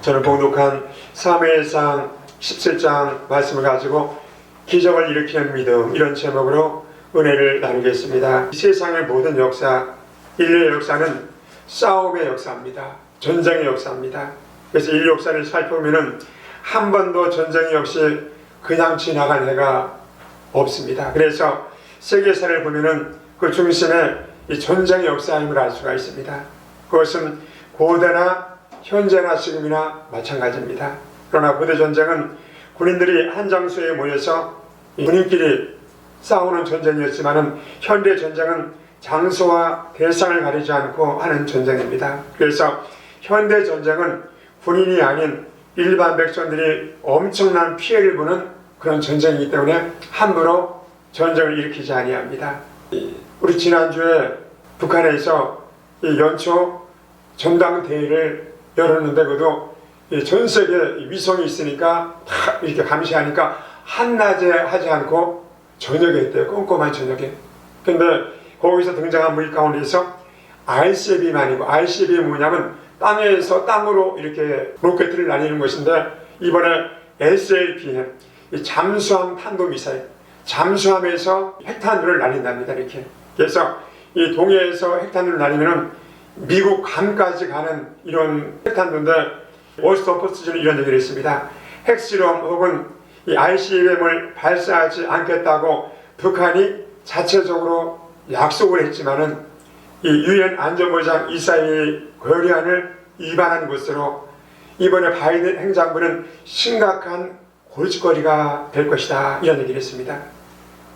저는 봉독한 사무엘상 17장 말씀을 가지고 기적을 일으키는 믿음, 이런 제목으로 은혜를 나누겠습니다. 이 세상의 모든 역사, 인류의 역사는 싸움의 역사입니다. 전쟁의 역사입니다. 그래서 인류 역사를 살펴보면 한 번도 전쟁이 없이 그냥 지나간 해가 없습니다. 그래서 세계사를 보면 그 중심에 이 전쟁의 역사임을 알 수가 있습니다. 그것은 고대나 현재나 지금이나 마찬가지입니다. 그러나 고대 전쟁은 군인들이 한 장소에 모여서 군인끼리 싸우는 전쟁이었지만 현대 전쟁은 장소와 대상을 가리지 않고 하는 전쟁입니다. 그래서 현대 전쟁은 군인이 아닌 일반 백성들이 엄청난 피해를 보는 그런 전쟁이기 때문에 함부로 전쟁을 일으키지 아니합니다. 우리 지난주에 북한에서 이 연초 전당대회를 열었는데 그것도 전 세계 위성이 있으니까 다 이렇게 감시하니까 한낮에 하지 않고 저녁에 했대요. 꼼꼼한 저녁에. 근데 거기서 등장한 무기 가운데서 RCB만이고, RCB 뭐냐면 땅에서 땅으로 이렇게 로켓을 날리는 것인데, 이번에 SLBM, 잠수함 탄도미사일, 잠수함에서 핵탄두를 날린답니다. 이렇게. 그래서 이 동해에서 핵탄두를 날리면 미국 감까지 가는 이런 핵탄두인데, 워싱턴포스트는 이런 얘기를 했습니다. 핵실험 혹은 이 ICBM을 발사하지 않겠다고 북한이 자체적으로 약속을 했지만은 이 UN 안전보장 이사회의 결의안을 위반한 것으로 이번에 바이든 행정부는 심각한 골칫거리가 될 것이다, 이런 얘기를 했습니다.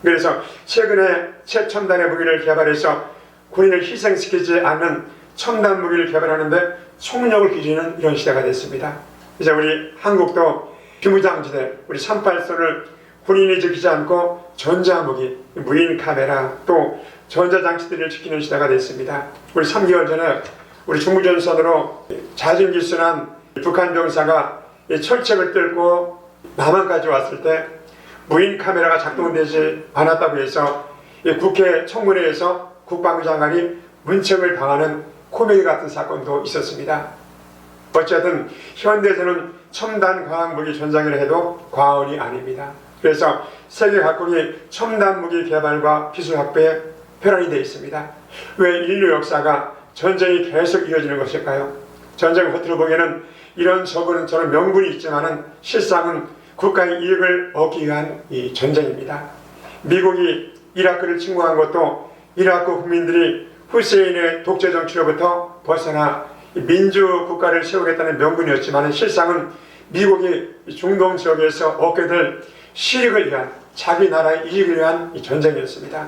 그래서 최근에 최첨단의 무기를 개발해서 군인을 희생시키지 않는 첨단 무기를 개발하는데 총력을 기르는 이런 시대가 됐습니다. 이제 우리 한국도 비무장지대, 우리 38선을 군인이 지키지 않고 전자무기, 무인 카메라, 또 전자장치들을 지키는 시대가 됐습니다. 우리 3개월 전에 우리 중부전선으로 자진기순한 북한 병사가 철책을 뚫고 남한까지 왔을 때 무인 카메라가 작동되지 않았다고 해서 국회 청문회에서 국방부 장관이 문책을 당하는 코미디 같은 사건도 있었습니다. 어쨌든 현대에서는 첨단 과학무기 전장이라 해도 과언이 아닙니다. 그래서 세계 각국이 첨단 무기 개발과 기술 확보에 혈안이 되어 있습니다. 왜 인류 역사가 전쟁이 계속 이어지는 것일까요? 전쟁 겉으로 보기에는 이런 저런 명분이 있지만 실상은 국가의 이익을 얻기 위한 이 전쟁입니다. 미국이 이라크를 침공한 것도 이라크 국민들이 후세인의 독재 정치로부터 벗어나 민주국가를 세우겠다는 명분이었지만 실상은 미국이 중동 지역에서 얻게 될 실익을 위한, 자기 나라의 이익을 위한 이 전쟁이었습니다.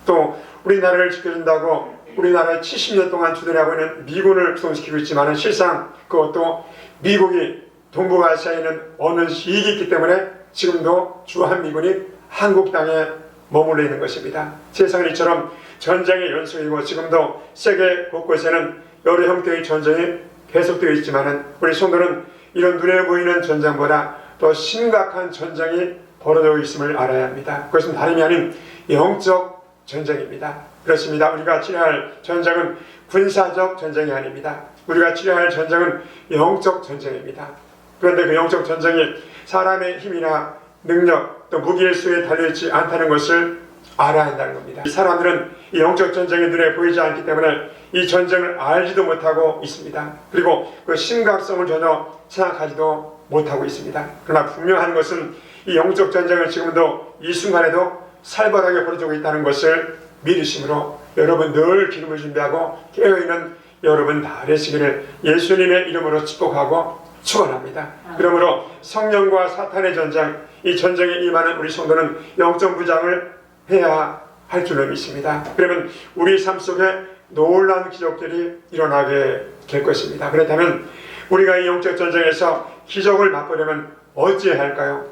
또 우리나라를 지켜준다고 우리나라에 70년 동안 주둔하고 있는 미군을 구성시키고 있지만 실상 그것도 미국이 동북아시아에 있는 어느 이익이 있기 때문에 지금도 주한미군이 한국 땅에 머물러 있는 것입니다. 세상은 이처럼 전쟁의 연속이고 지금도 세계 곳곳에는 여러 형태의 전쟁이 계속되어 있지만 우리 성도는 이런 눈에 보이는 전쟁보다 더 심각한 전쟁이 벌어지고 있음을 알아야 합니다. 그것은 다름이 아닌 영적 전쟁입니다. 그렇습니다. 우리가 치료할 전쟁은 군사적 전쟁이 아닙니다. 우리가 치료할 전쟁은 영적 전쟁입니다. 그런데 그 영적 전쟁이 사람의 힘이나 능력 또 무기의 수에 달려있지 않다는 것을 알아야 한다는 겁니다. 이 사람들은 이 영적 전쟁이 눈에 보이지 않기 때문에 이 전쟁을 알지도 못하고 있습니다. 그리고 그 심각성을 전혀 생각하지도 못하고 있습니다. 그러나 분명한 것은 이 영적 전쟁은 지금도 이 순간에도 살벌하게 벌어지고 있다는 것을 믿으심으로 여러분 늘 기름을 준비하고 깨어있는 여러분 다 되시기를 예수님의 이름으로 축복하고 축원합니다. 그러므로 성령과 사탄의 전쟁, 이 전쟁에 임하는 우리 성도는 영적 무장을 해야 할 줄로 믿습니다. 그러면 우리 삶 속에 놀라운 기적들이 일어나게 될 것입니다. 그렇다면 우리가 이 영적 전쟁에서 기적을 맛보려면 어찌해야 할까요?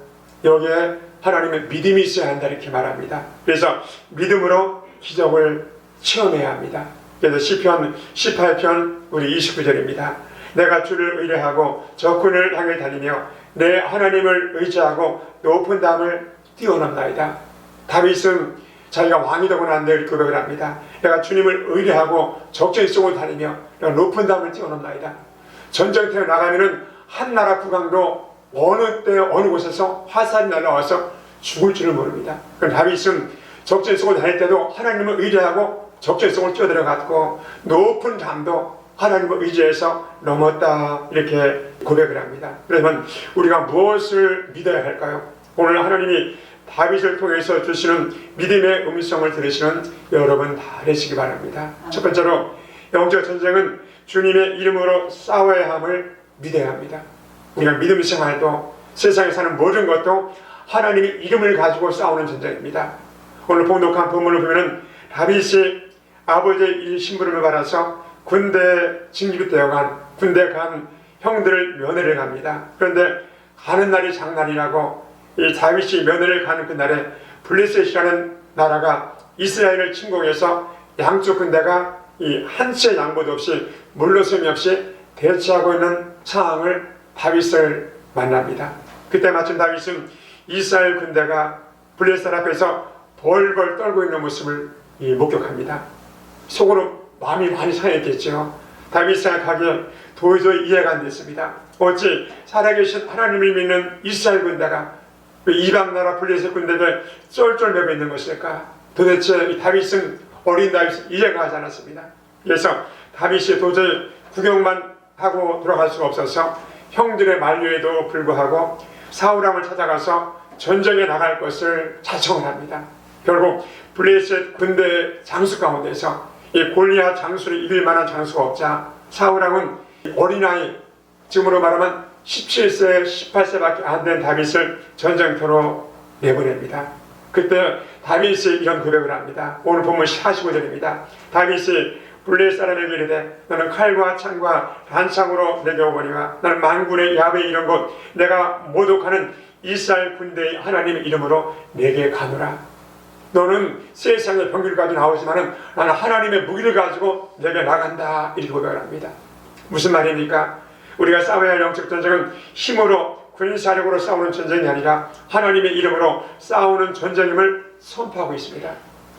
여기에 하나님의 믿음이 있어야 한다, 이렇게 말합니다. 그래서 믿음으로 기적을 체험해야 합니다. 그래서 시편 18편 우리 29절입니다. 내가 주를 의뢰하고 적군을 향해 달리며 내 하나님을 의지하고 높은 담을 뛰어넘나이다. 다윗은 자기가 왕이 되고 난 뒤에 고백을 합니다. 내가 주님을 의뢰하고 적진 속을 달리며 내가 높은 담을 뛰어넘나이다. 전쟁터에 나가면은 한 나라 국왕도 어느 때 어느 곳에서 화살이 날아와서 죽을 줄을 모릅니다. 그럼 다윗은 적진 속을 다닐 때도 하나님을 의지하고 적진 속을 뛰어들어갔고 높은 담도 하나님을 의지해서 넘었다, 이렇게 고백을 합니다. 그러면 우리가 무엇을 믿어야 할까요? 오늘 하나님이 다윗을 통해서 주시는 믿음의 음성을 들으시는 여러분 다 되시기 바랍니다. 첫 번째로 영적 전쟁은 주님의 이름으로 싸워야 함을 믿어야 합니다. 우리가 믿음 생활도 세상에 사는 모든 것도 하나님의 이름을 가지고 싸우는 전쟁입니다. 오늘 봉독한 본문을 보면 다윗이 아버지의 심부름을 받아서 군대 징집되어간 군대 간 형들을 면회를 갑니다. 그런데 가는 날이 장날이라고 이 다윗이 면회를 가는 그날에 블레셋이라는 나라가 이스라엘을 침공해서 양쪽 군대가 이 한치의 양보도 없이 물러섬이 없이 대치하고 있는 상황을 다윗을 만납니다. 그때 마침 다윗은 이스라엘 군대가 블레셋 앞에서 벌벌 떨고 있는 모습을 목격합니다. 속으로 마음이 많이 상했겠죠. 다윗 생각하기에 도저히 이해가 안 됐습니다. 어찌 살아계신 하나님을 믿는 이스라엘 군대가 이방 나라 블레셋 군대를 쫄쫄매고 있는 것일까? 도대체 이 다윗은 어린 다윗은 이해가 하지 않았습니다. 그래서 다윗이 도저히 구경만 하고 돌아갈 수가 없어서 형들의 만류에도 불구하고 사울왕을 찾아가서 전쟁에 나갈 것을 자청을 합니다. 결국 블레셋 군대 장수 가운데서 이 골리앗 장수를 이길 만한 장수가 없자 사울왕은 어린아이, 지금으로 말하면 17세, 18세밖에 안 된 다윗을 전쟁터로 내보냅니다. 그때 다윗이 이런 고백을 합니다. 오늘 본문 45절입니다. 다윗이 블레셋 사람에게 이르되 너는 칼과 창과 단창으로 내게 오거니와 나는 만군의 야훼 이런 곳 내가 모독하는 이스라엘 군대의 하나님의 이름으로 내게 가노라. 너는 세상의 병기를 가지고 나오지만은 나는 하나님의 무기를 가지고 내게 나간다, 이렇게 고백을 합니다. 무슨 말입니까? 우리가 싸워야 할 영적 전쟁은 힘으로 군사력으로 싸우는 전쟁이 아니라 하나님의 이름으로 싸우는 전쟁임을 선포하고 있습니다.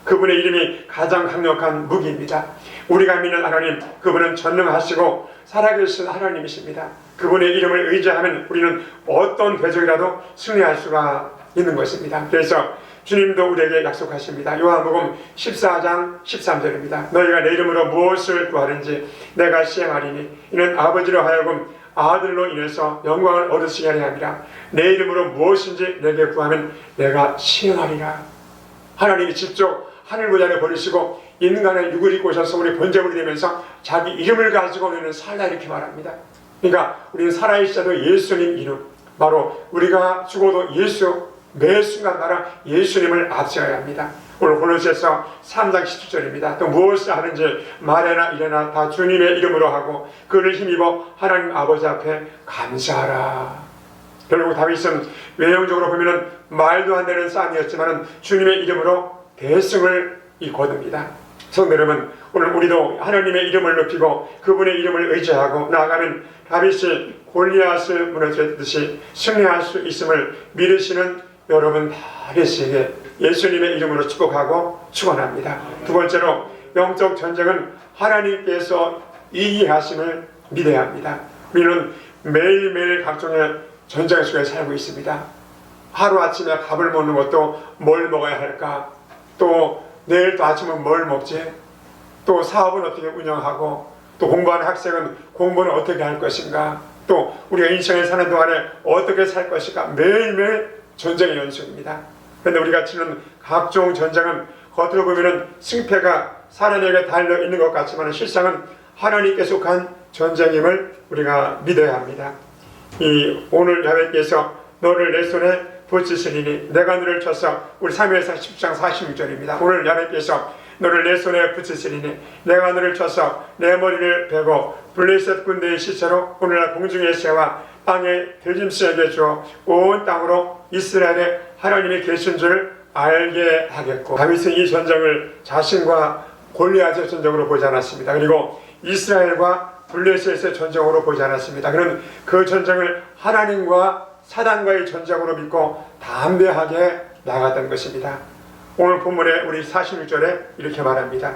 그분의 이름이 가장 강력한 무기입니다. 우리가 믿는 하나님, 그분은 전능하시고 살아계신 하나님이십니다. 그분의 이름을 의지하면 우리는 어떤 대적이라도 승리할 수가 있는 것입니다. 그래서 주님도 우리에게 약속하십니다. 요한복음 14장 13절입니다. 너희가 내 이름으로 무엇을 구하든지 내가 시행하리니 이는 아버지로 하여금 아들로 인해서 영광을 얻으시게 하려 함이라. 내 이름으로 무엇인지 내게 구하면 내가 시행하리라. 하나님이 직접 하늘보좌를 버리시고 인간의 육을 입고 오셔서 우리 번제물이 되면서 자기 이름을 가지고 우리는 살라, 이렇게 말합니다. 그러니까 우리는 살아있어도 예수님 이름, 바로 우리가 죽어도 예수, 매 순간마다 예수님을 앞세워야 합니다. 오늘 골로새서 3장 17절입니다. 또 무엇을 하는지 말해나 이래나 다 주님의 이름으로 하고 그를 힘입어 하나님 아버지 앞에 감사하라. 결국 다윗은 외형적으로 보면 말도 안 되는 싸움이었지만 주님의 이름으로 대승을 거둡니다. 성도 여러분, 오늘 우리도 하나님의 이름을 높이고 그분의 이름을 의지하고 나아가면 다윗이 골리앗을 무너뜨렸듯이 승리할 수 있음을 믿으시는 여러분 다 되시기에 예수님의 이름으로 축복하고 축원합니다. 두 번째로 영적 전쟁은 하나님께서 이기하심을 믿어야 합니다. 우리는 매일매일 각종의 전쟁 속에 살고 있습니다. 하루아침에 밥을 먹는 것도 뭘 먹어야 할까? 또 내일 또 아침은 뭘 먹지? 또 사업은 어떻게 운영하고, 또 공부하는 학생은 공부는 어떻게 할 것인가? 또 우리가 인생을 사는 동안에 어떻게 살 것인가? 매일매일 전쟁의 연속입니다. 그런데 우리가 치는 각종 전쟁은 겉으로 보면 승패가 사람에게 달려 있는 것 같지만 실상은 하나님께 속한 전쟁임을 우리가 믿어야 합니다. 이 오늘 야훼께서 너를 내 손에 붙이시니 내가 너를 쳐서, 우리 사무엘상 10장 46절입니다. 오늘 야훼께서 너를 내 손에 붙이시니 내가 너를 쳐서 내 머리를 베고 블레셋 군대의 시체로 오늘날 공중의 새와 땅의 들짐승에게 주어 온 땅으로 이스라엘의 하나님이 계신 줄 알게 하겠고. 다윗은 이 전쟁을 자신과 골리앗의 전쟁으로 보지 않았습니다. 그리고 이스라엘과 블레셋의 전쟁으로 보지 않았습니다. 그는 그 전쟁을 하나님과 사단과의 전쟁으로 믿고 담대하게 나갔던 것입니다. 오늘 본문에 우리 46절에 이렇게 말합니다.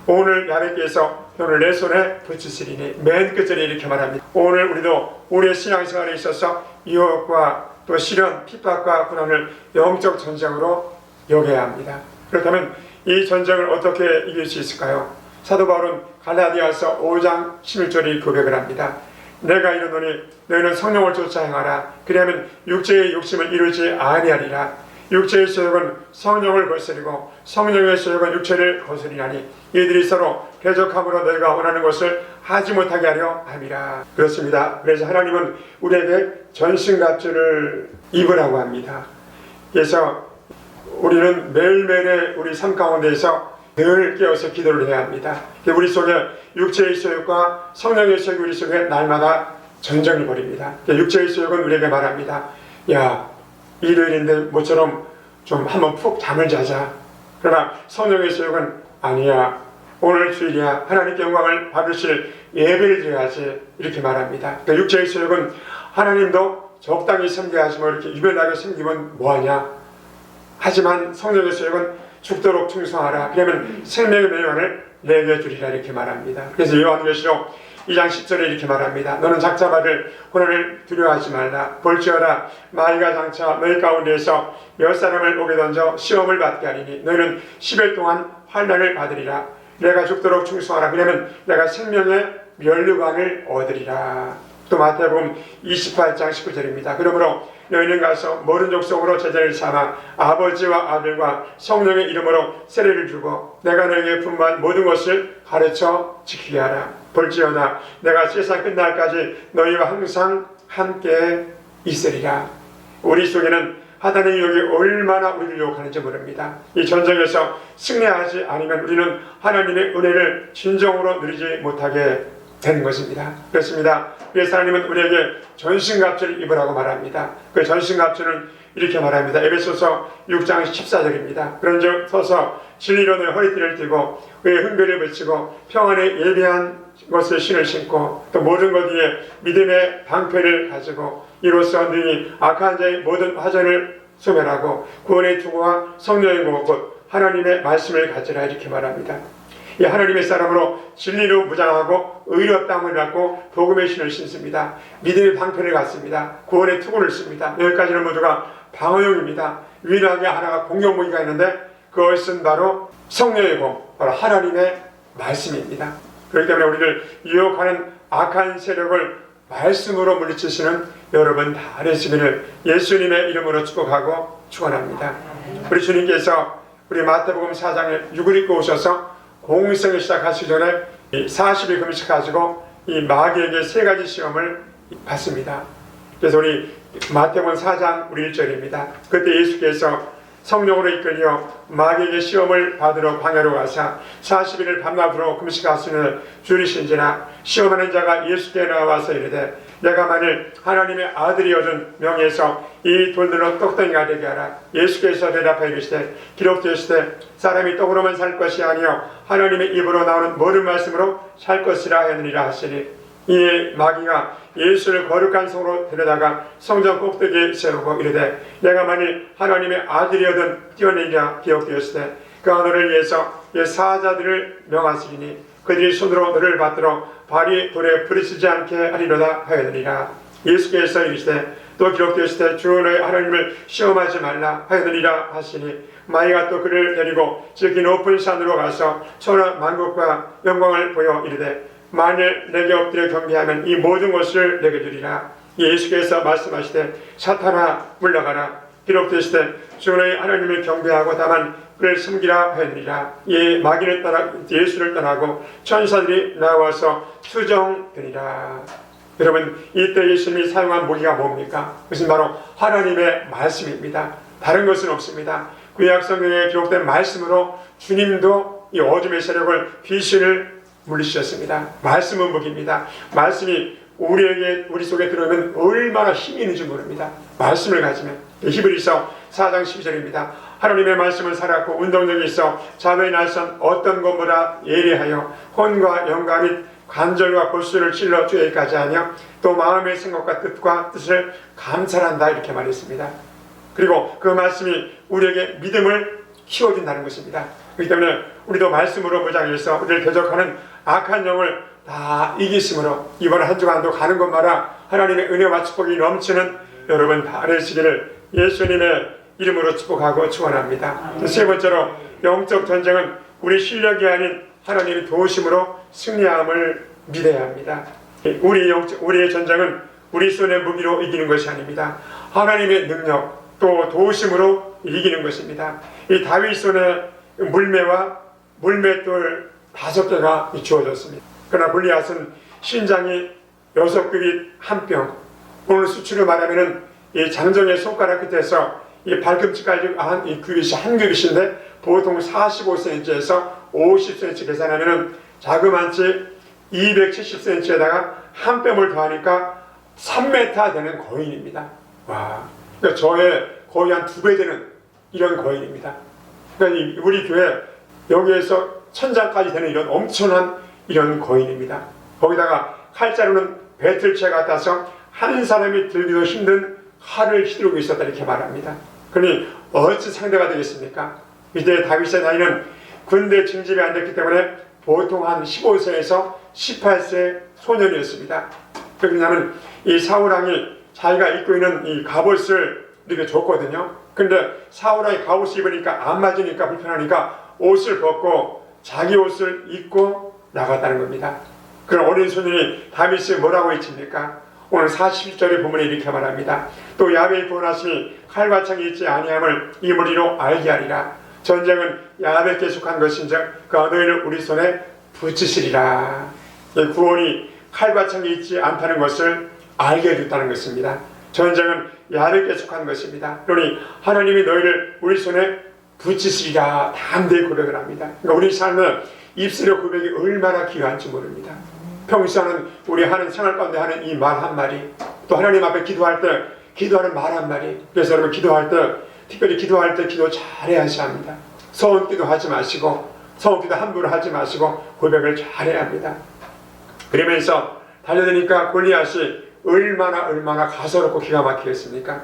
오늘 야훼께서 너를 내 손에 붙이시리니 맨 끝절에 이렇게 말합니다. 오늘 우리도 우리의 신앙생활에 있어서 유혹과 또 시련, 핍박과 고난을 영적 전쟁으로 여겨야 합니다. 그렇다면 이 전쟁을 어떻게 이길 수 있을까요? 사도 바울은 갈라디아서 5장 11절에 고백을 합니다. 내가 이르노니 너희는 성령을 쫓아 행하라. 그리하면 육체의 욕심을 이루지 아니하리라. 육체의 소욕은 성령을 거스리고 성령의 소욕은 육체를 거스리나니 이들이 서로 대적함으로 너희가 원하는 것을 하지 못하게 하려 함이라. 그렇습니다. 그래서 하나님은 우리에게 전신갑주를 입으라고 합니다. 그래서 우리는 매일매일의 우리 삶 가운데에서 늘 깨어서 기도를 해야 합니다. 우리 속에 육체의 소욕과 성령의 소욕이 우리 속에 날마다 전쟁을 벌입니다. 육체의 소욕은 우리에게 말합니다. 야, 일요일인데 모처럼 좀 한번 푹 잠을 자자. 그러나 성령의 소욕은 아니야. 오늘 주일이야. 하나님께 영광을 받으실 예배를 드려야지. 이렇게 말합니다. 육체의 소욕은 하나님도 적당히 섬겨야지 뭐 이렇게 유별나게 섬기면 뭐하냐. 하지만 성령의 소욕은 죽도록 충성하라. 그러면 생명의 매환을 내게 주리라. 이렇게 말합니다. 그래서 요한계시록 2장 10절에 이렇게 말합니다. 너는 작자마를 고난을 두려워하지 말라. 볼지어다 마귀가 장차 너희 가운데에서 몇 사람을 오게 던져 시험을 받게 하리니 너희는 10일 동안 환난을 받으리라. 내가 죽도록 충성하라. 그러면 내가 생명의 면류관을 얻으리라. 또 마태복음 28장 19절입니다. 그러므로 너희는 가서 모든 족속으로 제자를 삼아 아버지와 아들과 성령의 이름으로 세례를 주고 내가 너희에게 분부한 모든 것을 가르쳐 지키게 하라. 볼지어다 내가 세상 끝날까지 너희와 항상 함께 있으리라. 우리 속에는 하나님의 유혹이 얼마나 우리를 유혹하는지 모릅니다. 이 전쟁에서 승리하지 않으면 우리는 하나님의 은혜를 진정으로 누리지 못하게 되는 것입니다. 그렇습니다. 그래서 하나님은 우리에게 전신갑주를 입으라고 말합니다. 그 전신갑주는 이렇게 말합니다. 에베소서 6장 14절입니다. 그런즉 서서 진리로 너의 허리띠를 띠고 의의 훈계를 붙이고 평안에 예비한 것을 신을 신고 또 모든 것 위에 믿음의 방패를 가지고 이로써 너희 악한 자의 모든 화전을 소멸하고 구원의 투구와 성령의 공업 곧 하나님의 말씀을 가지라. 이렇게 말합니다. 이 하나님의 사람으로 진리로 무장하고 의로 땀을 닦고 복음의 신을 신습니다. 믿음의 방패를 갖습니다. 구원의 투구를 씁니다. 여기까지는 모두가 방어용입니다. 유일하게 하나가 공용무기가 있는데 그것은 바로 성령의 공, 바로 하나님의 말씀입니다. 그렇기 때문에 우리를 유혹하는 악한 세력을 말씀으로 물리치시는 여러분 다 되시기를 예수님의 이름으로 축복하고 축원합니다. 우리 주님께서 우리 마태복음 4장에 육을 입고 오셔서 공생을 시작하시기 전에 40일 금식 가지고 이 마귀에게 세 가지 시험을 받습니다. 그래서 우리 마태복음 4장 우리 1절입니다. 그때 예수께서 성령으로 이끌려 마귀에게 시험을 받으러 광야로 가사 40일을 밤낮으로 금식하시는 줄이신지라 시험하는 자가 예수께 나와서 이르되 내가 만일 하나님의 아들이어준 명예에서 이 돌들로 떡덩이가 되게 하라. 예수께서 대답하여 이르시되 기록되시되 사람이 떡으로만 살 것이 아니요 하나님의 입으로 나오는 모든 말씀으로 살 것이라 하느니라 하시니 이에 마귀가 예수를 거룩한 성으로 데려다가 성전 꼭대기에 세우고 이르되 내가 만일 하나님의 아들이어든 뛰어내리라. 기록되었으되 그가 너를 위해서 옛 사자들을 명하시리니 그들이 손으로 너를 받들어 발이 돌에 부딪히지 않게 하리로다 하였느니라. 예수께서 이르시되 또 기록되었으되 주 너의 하나님을 시험하지 말라 하였느니라 하시니 마귀가 또 그를 데리고 지극히 높은 산으로 가서 천하 만국과 영광을 보여 이르되 만일 내게 엎드려 경배하면 이 모든 것을 내게 주리라. 예수께서 말씀하시되 사탄아 물러가라. 기록되시되 주 너의 하나님을 경배하고 다만 그를 섬기라 하였느니라. 이 마귀를 떠나 예수를 떠나고 천사들이 나와서 수정되리라. 여러분 이때 예수님이 사용한 무기가 뭡니까? 그것은 바로 하나님의 말씀입니다. 다른 것은 없습니다. 구약 성경에 기록된 말씀으로 주님도 이 어둠의 세력을 귀신을 물리치셨습니다. 말씀은 무기입니다. 말씀이 우리 속에 들어오면 얼마나 힘이 있는지 모릅니다. 말씀을 가지면 히브리서 4장 12절입니다. 하나님의 말씀은 살았고 운동력이 있어 자외의 날선 어떤 것보다 예리하여 혼과 영과 및 관절과 골수를 찔러 죄까지 하며 또 마음의 생각과 뜻과 뜻을 감찰한다. 이렇게 말했습니다. 그리고 그 말씀이 우리에게 믿음을 키워준다는 것입니다. 그렇기 때문에 우리도 말씀으로 무장해서 우리를 대적하는 악한 영을 다 이기심으로 이번 한 주간도 가는 곳마다 하나님의 은혜와 축복이 넘치는 여러분 다 되시기를 예수님의 이름으로 축복하고 축원합니다. 세 번째로 영적 전쟁은 우리 실력이 아닌 하나님의 도우심으로 승리함을 믿어야 합니다. 우리의 전쟁은 우리 손의 무기로 이기는 것이 아닙니다. 하나님의 능력 또 도우심으로 이기는 것입니다. 이 다윗 손에 물매와 물맷돌 5개가 주어졌습니다. 그러나 골리앗은 신장이 6규빗 1뼘, 오늘 수치로 말하면 이 장정의 손가락 끝에서 이 발꿈치까지 이 규빗이 한 규빗인데 보통 45cm에서 50cm 계산하면 자그만치 270cm에다가 한 뼘을 더하니까 3m 되는 거인입니다. 와, 그러니까 저의 거의 한 2배 되는 이런 거인입니다. 그러니까 우리 교회 여기에서 천장까지 되는 이런 엄청난 이런 거인입니다. 거기다가 칼자루는 배틀채 같아서 한 사람이 들기도 힘든 칼을 휘두르고 있었다 이렇게 말합니다. 그러니 어찌 상대가 되겠습니까? 이때 다윗의 나이는 군대 징집이 안 됐기 때문에 보통 한 15세에서 18세 소년이었습니다. 왜냐하면 이 사울왕이 자기가 입고 있는 이 갑옷을 이렇게 줬거든요. 근데 사울왕이 갑옷을 입으니까 안 맞으니까 불편하니까 옷을 벗고 자기 옷을 입고 나갔다는 겁니다. 그런 어린 소년이 다윗이 뭐라고 외칩니까? 오늘 41절의 본문에 이렇게 말합니다. 또 야훼의 구원하심이 칼과 창이 있지 아니함을 이 무리로 알게 하리라. 전쟁은 야훼께 속한 것인즉 그가 너희를 우리 손에 붙이시리라. 구원이 칼과 창이 있지 않다는 것을 알게 해줬다는 것입니다. 전쟁은 야훼께 속한 것입니다. 그러니 하나님이 너희를 우리 손에 붙이시리라 담대히 고백을 합니다. 그러니까 우리 삶의 입술의 고백이 얼마나 귀한지 모릅니다. 평소에는 우리 하는 생활 가운데 하는 이 말 한마디, 또 하나님 앞에 기도할 때 기도하는 말 한마디. 그래서 여러분 기도할 때, 특별히 기도할 때 기도 잘해야지 합니다. 서운 기도 하지 마시고, 서운 기도 함부로 하지 마시고 고백을 잘해야 합니다. 그러면서 달려드니까 골리앗이 얼마나 가소롭고 기가 막히겠습니까?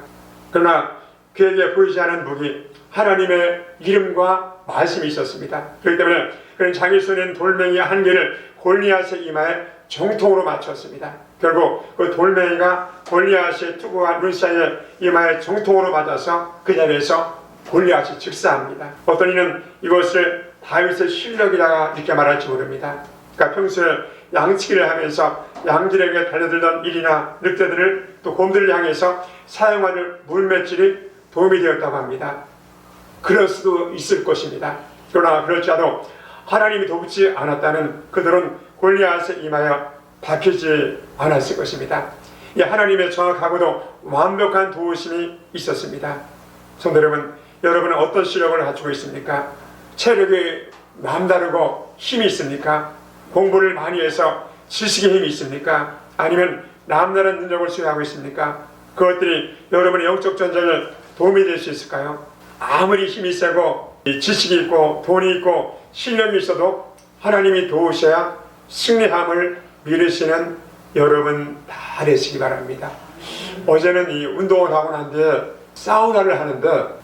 그러나 그에게 보이지 않은 무기, 하나님의 이름과 말씀이 있었습니다. 그렇기 때문에 그는 자기 손에 있는 돌멩이 한 개를 골리앗의 이마에 정통으로 맞췄습니다. 결국 그 돌멩이가 골리앗의 투구와 눈 사이에 이마에 정통으로 맞아서 그 자리에서 골리앗이 즉사합니다. 어떤 이는 이것을 다윗의 실력이라 이렇게 말할지 모릅니다. 그러니까 평소에 양치기를 하면서 양들에게 달려들던 일이나 늑대들을 또 곰들을 향해서 사용하는 물맷질이 도움이 되었다고 합니다. 그럴 수도 있을 것입니다. 그러나 그렇지 않아도 하나님이 돕지 않았다는 그들은 골리앗의 이마에 박히지 않았을 것입니다. 이 하나님의 정확하고도 완벽한 도우심이 있었습니다. 성도 여러분, 여러분은 어떤 실력을 갖추고 있습니까? 체력이 남다르고 힘이 있습니까? 공부를 많이 해서 지식의 힘이 있습니까? 아니면 남다른 능력을 소유하고 있습니까? 그것들이 여러분의 영적 전쟁에 도움이 될 수 있을까요? 아무리 힘이 세고 지식이 있고 돈이 있고 실력이 있어도 하나님이 도우셔야 승리함을 미루시는 여러분 다 되시기 바랍니다. 어제는 이 운동을 하고 난 뒤에 사우나를 하는데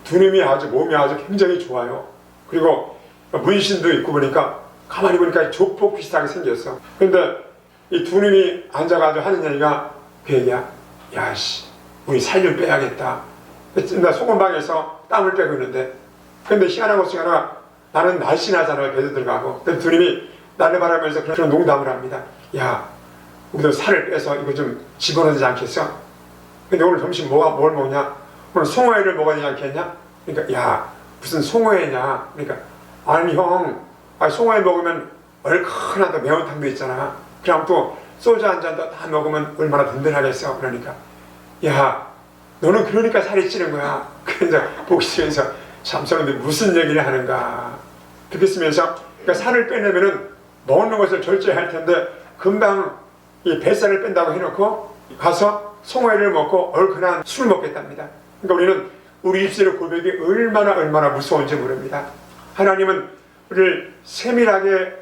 몸이 아주 굉장히 좋아요. 그리고 문신도 있고 보니까 가만히 보니까 조폭 비슷하게 생겼어. 근데 이 두 놈이 앉아가지고 하는 얘기가 그 얘기야. 야씨, 우리 살 좀 빼야겠다. 나 소금방에서 땀을 빼고 있는데, 근데 희한한 것 중에 하나가 나는 날씬하잖아요. 배도 들어가고. 근데 두 놈이 나를 바라면서 그런 농담을 합니다. 야, 우리도 살을 빼서 이거 좀 집어넣어야 되지 않겠어? 근데 오늘 점심 뭘 먹냐? 오늘 송어회를 먹어야 되지 않겠냐? 그러니까 야, 무슨 송어회냐? 그러니까 아니 형, 송어회 먹으면 얼큰하다 매운탕도 있잖아. 그럼 또 소주 한 잔 더 다 먹으면 얼마나 든든하겠어. 그러니까 야, 너는 그러니까 살이 찌는 거야. 그래서 보기 쓰면서 참 저런데 무슨 얘기를 하는가. 그렇게 쓰면서 그러니까 살을 빼려면은 먹는 것을 절제할 텐데 금방 이 뱃살을 뺀다고 해놓고 가서 송어회를 먹고 얼큰한 술을 먹겠답니다. 그러니까 우리는 우리 입술의 고백이 얼마나 무서운지 모릅니다. 하나님은 우리를 세밀하게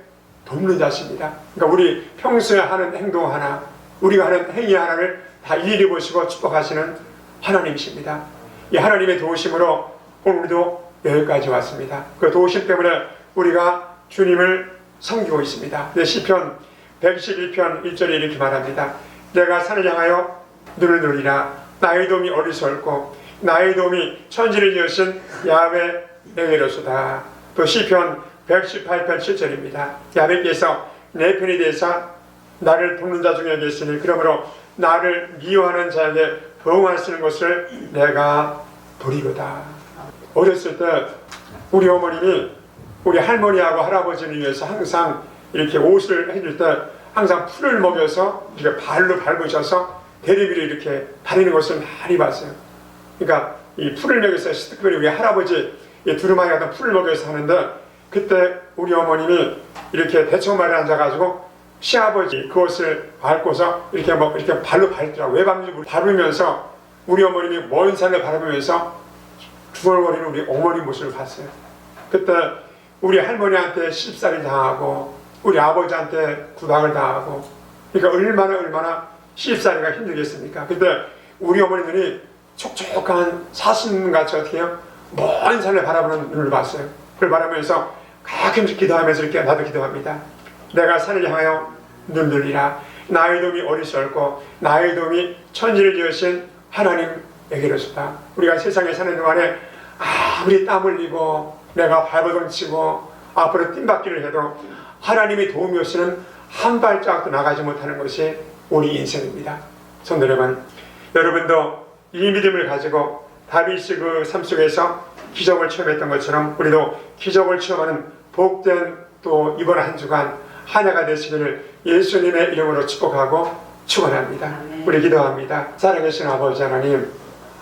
돕는 자십니다. 그러니까 우리 평소에 하는 행동 하나, 우리가 하는 행위 하나를 다 일일이 보시고 축복하시는 하나님이십니다. 이 하나님의 도우심으로 오늘 우리도 여기까지 왔습니다. 그 도우심 때문에 우리가 주님을 섬기고 있습니다. 시편 112편 1절에 이렇게 말합니다. 내가 산을 향하여 눈을 들리라. 나의 도움이 어디서올꼬 나의 도움이 천지를 지으신 야훼에게로소다. 또 시편 118편 7절입니다. 야훼께서 내 편이 되사 나를 돕는 자 중에 계시니 그러므로 나를 미워하는 자에게 보응하시는 것을 내가 보리로다. 어렸을 때 우리 어머님이 우리 할머니하고 할아버지를 위해서 항상 이렇게 옷을 해줄 때 항상 풀을 먹여서 이렇게 발로 밟으셔서 대리비를 이렇게 다니는 것을 많이 봤어요. 그러니까 이 풀을 먹여서 특별히 우리 할아버지 두루마기 같은 풀을 먹여서 하는데 그때 우리 어머님이 이렇게 대청마루에 앉아가지고 시아버지 그 옷을 밟고서 이렇게 발로 밟더라고요. 외방적으로 밟으면서 우리 어머님이 먼 산을 바라보면서 중얼거리는 우리 어머니 모습을 봤어요. 그때 우리 할머니한테 시집살이 당하고 우리 아버지한테 구박을 당하고 그러니까 얼마나 시집살이가 힘들겠습니까? 그때 우리 어머니들이 촉촉한 사슴같이 어떻게 해요? 먼 산을 바라보는 눈을 봤어요. 그걸 바라보면서 가끔씩 기도하면서 이렇게 나도 기도합니다. 내가 산을 향하여 눈 들리라. 나의 도움이 어디서올꼬 나의 도움이 천지를 지으신 하나님에게로소다. 우리가 세상에 사는 동안에 아무리 땀 흘리고 내가 발버둥치고 앞으로 뜀박기를 해도 하나님의 도움이 없이는 한 발짝도 나가지 못하는 것이 우리 인생입니다. 성도 여러분도 이 믿음을 가지고 다윗이 그 삶 속에서 기적을 체험했던 것처럼 우리도 기적을 체험하는 복된 또 이번 한 주간 한 해가 되시기를 예수님의 이름으로 축복하고 축원합니다. 우리 기도합니다. 살아계신 아버지 하나님,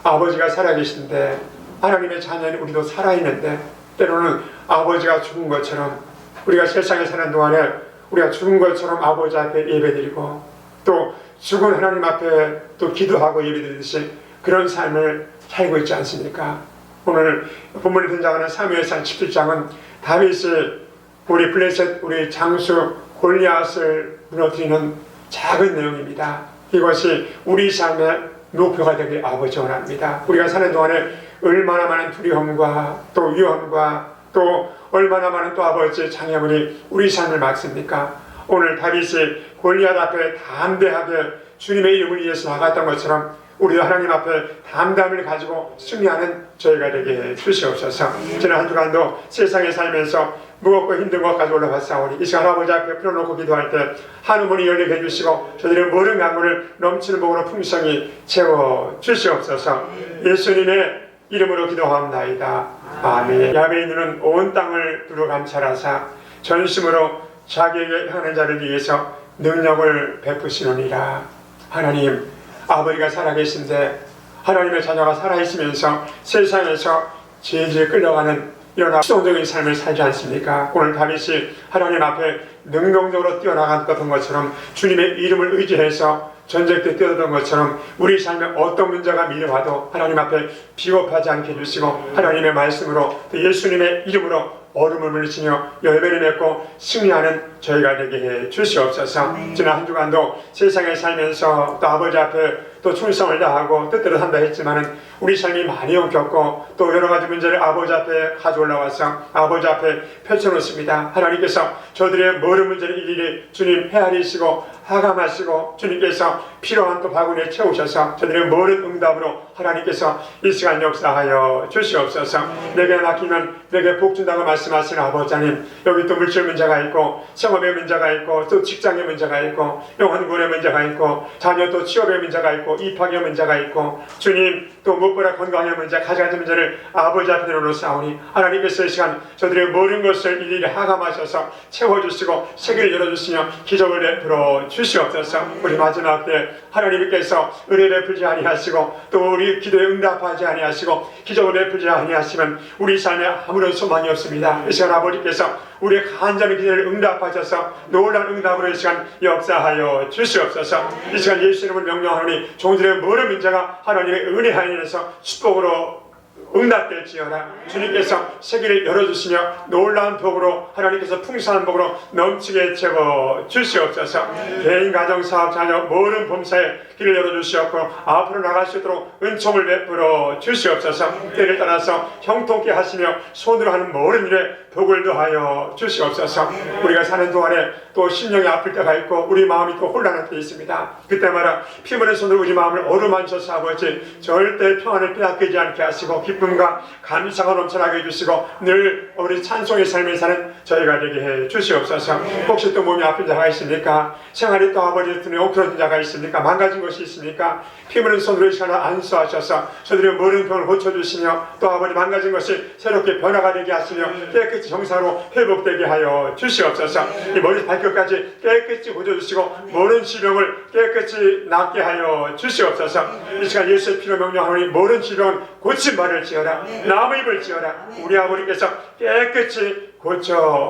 아버지가 살아계신데 하나님의 자녀인 우리도 살아있는데 때로는 아버지가 죽은 것처럼 우리가 세상에 사는 동안에 우리가 죽은 것처럼 아버지 앞에 예배드리고 또 죽은 하나님 앞에 또 기도하고 예배드리듯이 그런 삶을 살고 있지 않습니까? 오늘 본문에 등장하는 사무엘상 17장은 다윗이 우리 블레셋 우리 장수 골리앗을 무너뜨리는 작은 내용입니다. 이것이 우리 삶의 목표가 되길 아버지 원합니다. 우리가 사는 동안에 얼마나 많은 두려움과 또 위험과 또 얼마나 많은 또 아버지의 장애물이 우리 삶을 막습니까? 오늘 다윗이 골리앗 앞에 담대하게 주님의 이름을 위해서 나갔던 것처럼 우리도 하나님 앞에 담담을 가지고 승리하는 저희가 되게 주시옵소서. 지난 한 주간도 세상에 살면서 무겁고 힘든 것까지 올라갔사오니 이 시간 아버지 앞에 풀어놓고 기도할 때 하늘문이 열리게 해주시고 저들의 모든 강물을 넘치는 복으로 풍성히 채워 주시옵소서. 예수님의 이름으로 기도합나이다. 아멘. 야훼의 눈은 온 땅을 두루 감찰하사 전심으로 자기에게 향하는 자를 위해서 능력을 베푸시느니라. 하나님, 아버지가 살아계신데 하나님의 자녀가 살아있으면서 세상에서 질질 끌려가는 이런 수동적인 삶을 살지 않습니까? 오늘 다윗이 하나님 앞에 능동적으로 뛰어나갔던 것처럼 주님의 이름을 의지해서 전쟁 때 뛰어들던 것처럼 우리 삶에 어떤 문제가 밀려와도 하나님 앞에 비겁하지 않게 해주시고 하나님의 말씀으로 또 예수님의 이름으로 얼음을 물리치며 열매를 맺고 승리하는 저희가 되게 해 주시옵소서. 지난 한 주간도 세상에 살면서 또 아버지 앞에 또 충성을 다하고 뜻대로 산다 했지만은 우리 삶이 많이 엉켰고 또 여러 가지 문제를 아버지 앞에 가져올라와서 아버지 앞에 펼쳐놓습니다. 하나님께서 저들의 모든 문제를 일일이 주님 헤아리시고 하감하시고 주님께서 필요한 또 바구니에 채우셔서 저들의 모든 응답으로 하나님께서 이 시간 역사하여 주시옵소서. 내게 맡기면 내게 복 준다고 말씀하시는 아버지 하나님, 여기 또 물질 문제가 있고 생업의 문제가 있고 또 직장의 문제가 있고 영혼군의 문제가 있고 자녀 또 취업의 문제가 있고 입학의 문제가 있고 주님 또 무엇보다 건강의 문제 가지가지 문제를 아버지 앞에 내려놓사오니 하나님께서 이 시간 저들의 모든 것을 일일이 하감하셔서 채워주시고 세계를 열어주시며 기적을 베풀어 주시옵소서. 우리 마지막 때 하나님께서 은혜 베풀지 아니하시고 또 우리 기도에 응답하지 아니하시고 기적을 베풀지 아니하시면 우리 삶에 아무런 소망이 없습니다. 이 시간 아버지께서 우리의 간절한 기도를 응답하셔서 놀라운 응답으로 이 시간 역사하여 주시옵소서. 이 시간 예수 이름을 명령하노니 종들의 모든 문제가 하나님의 은혜 하에서 축복으로 응답될지어다. 주님께서 세계를 열어주시며 놀라운 복으로 하나님께서 풍성한 복으로 넘치게 채워 주시옵소서. 개인 가정 사업 자녀 모든 범사에 길을 열어주시옵고 앞으로 나갈 수 있도록 은총을 베풀어 주시옵소서. 때를 따라서 형통케 하시며 손으로 하는 모든 일에 복을 더하여 주시옵소서. 우리가 사는 동안에 또 심령이 아플 때가 있고 우리 마음이 또 혼란할 때 있습니다. 그때마다 피 묻은 손으로 우리 마음을 어루만져서 아버지 절대 평안을 빼앗기지 않게 하시고 기쁨과 감사가 넘쳐나게 해주시고 늘 우리 찬송의 삶을 사는 저희가 되게 해 주시옵소서. 혹시 또 몸이 아픈 자가 있습니까? 생활이 또 아버지 등에 okra진 자가 있습니까? 망가진 것이 있습니까? 피 묻은 손으로 이 시간을 안수하셔서 저들의 모든 병을 고쳐주시며 또 아버지 망가진 것이 새롭게 변화가 되게 하시며 깨끗이 정상으로 회복되게 하여 주시옵소서. 이 머리 발끝까지 깨끗이 고쳐주시고 모든 질병을 깨끗이 낫게 하여 주시옵소서. 이 시간 예수의 피로 명령하노니 모든 질병은 고침 받을지어다. 남의 입을지어다. 우리 아버지께서 깨끗이 고쳐